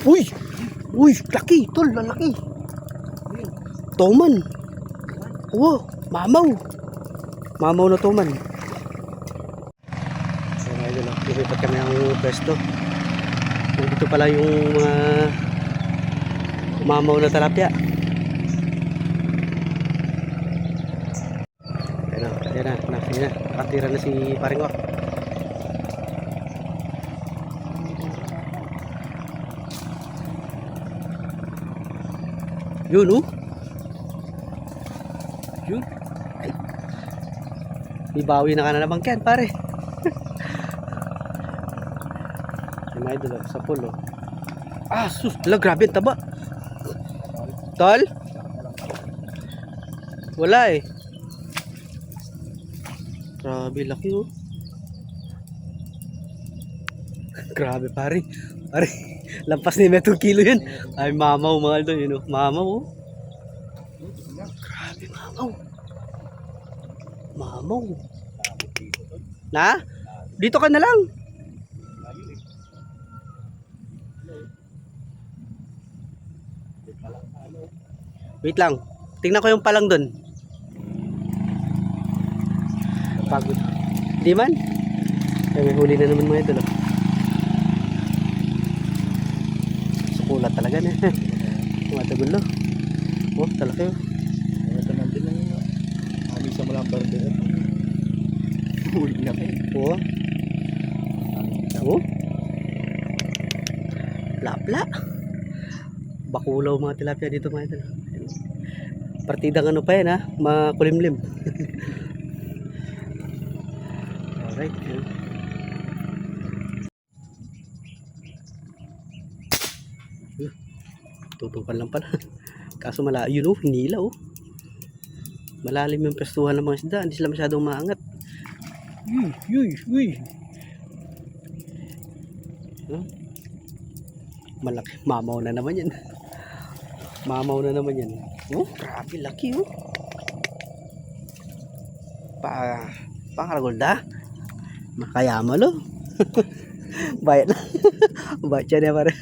Uy! Uy! Laki! Tol! Lalaki! Toman! Oo! Mamaw! Mamaw na toman. So mga idol, lumipat kami ang pwesto. Dito pala yung mga mamaw na talapia. Ayan na. Nakatira na si paring Wak. Yun oh. Yun. Ay. Ibawi na ka na naman yan pare. Yung mga idol sa pool oh. Ah sus, grabe ang taba. Tol? Wala eh. Grabe laki oh. Grabe pare. Pare, lampas na yung metong kilo yun. Ay mamaw mga idol yun oh. Mamaw oh. Grabe mamaw. Mamaw. Na? Dito ka na lang. Wait lang. Tingnan ko yung palang doon. Pagod. Di man? Ay, may huli na naman mga idol. Sukulat talaga na. Matagol no. Oh, talaki oh. Ito naman din ang amisa mo lang barber. Huli na kayo. Oo. Oh. Lapla. Bakulaw mga tilapia dito mga idol. Partidang ano pa yan ha, makulimlim. Alright. Tutupan lang pala. Kaso yun oh, hinila oh. Malalim yung pestuhan ng mga isda, hindi sila masyadong maangat. Uy. Huh? Malaki, mamaw na naman yan. Mamaw na naman yan. Oh, grabe laki oh. Pangaragolda. Makayamal oh. Bayad na. Bayad siya niya pare.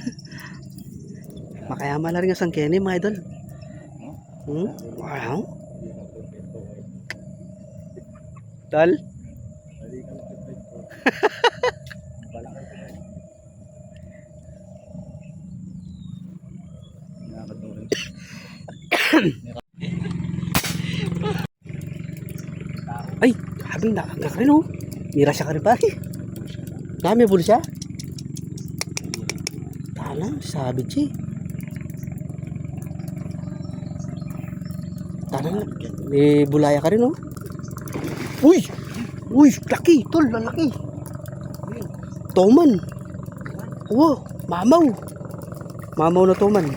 Makayamal na rin ang sangkene mga idol. Wow. Tol? Ay, grabe nakakak rin oh. Mira siya ka rin pare. Dami bulo siya. Talang, sabit siya. Talang, may bulaya ka rin oh. Uy! Laki! Tol, lalaki! Toman! Oo, mamaw! Mamaw na toman.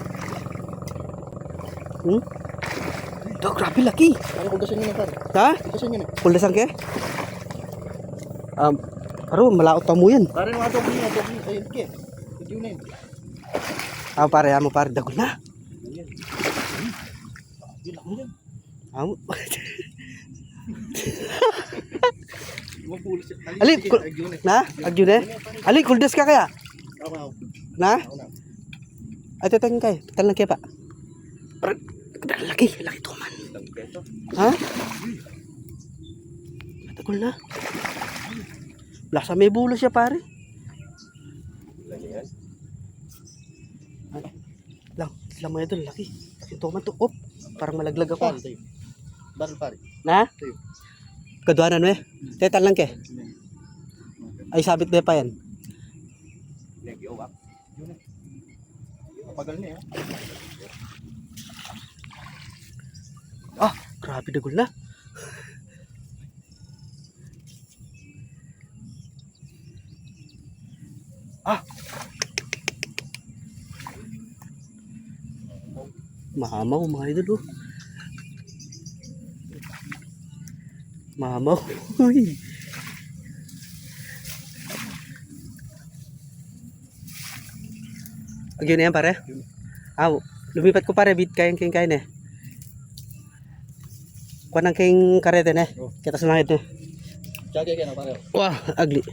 Grabe laki! Pare, kuldasan nyo na pare. Ha? Kuldasan nyo na. Kuldasan ke? Aro, malaot pa mo yan. Pare, mga dog niya. Ayun, ke. Hindi na yun. Pare, dagol na. Amo. Ali, na? Agyo na? Ali, kuldas ka kaya? Na? Ay, tatang kay. Talang kaya pa. Laki toman. Ha? Tagol na. Lasa may bulo siya pare. Lang mo ito, laki. Laki toman to. Op, parang malaglag ako. Baril pare. Na? Kaduanan mo eh. Tetan lang ke. Ay sabit na pa yan. Kapagal niya. Ah, grabe dagol na. Ah. Mamaw mga idol oh. Mamaw. Uy. Agyo na yan pare. Lumipat ko pare bit kain eh. Kuha ng king karete ne. Kita sunahid ne. Jagay ka na pare. Wah, agli.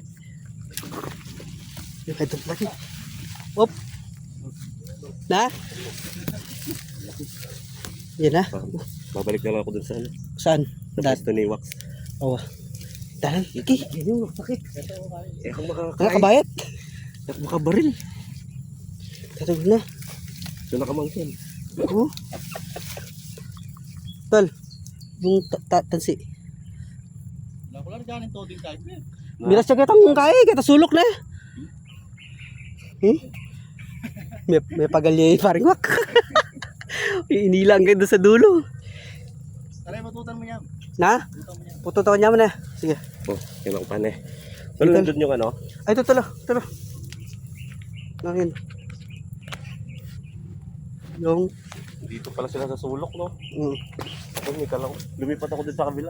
Ito lagi. Op. Na? Yan na. Babalik na lang ako dun sa ano. Saan? Sa pwesto ni Wax. Oh. Dahil, iki. Yan yung sakit. Eh kung makakain. Nakakabayat. At makabaril. Tatog na. So nakamangkin. Oo. Tol, yung tansi. Wala ko lang dyan ito din kahit eh. Bilas siya kitang kaya, kita sulok na. May pagalya parang wak. Inilang kayo doon sa dulo. Taray, matutan mo yan. Na? Pututukan niya mo na. Sige. Oh, yan ako pa na eh. Pero nandun yung ano? Ay, ito talo. Talo. Ayun. Yung Dito pala sila sa sulok, no? mm. Ako, lumipat ako dito sa kabila.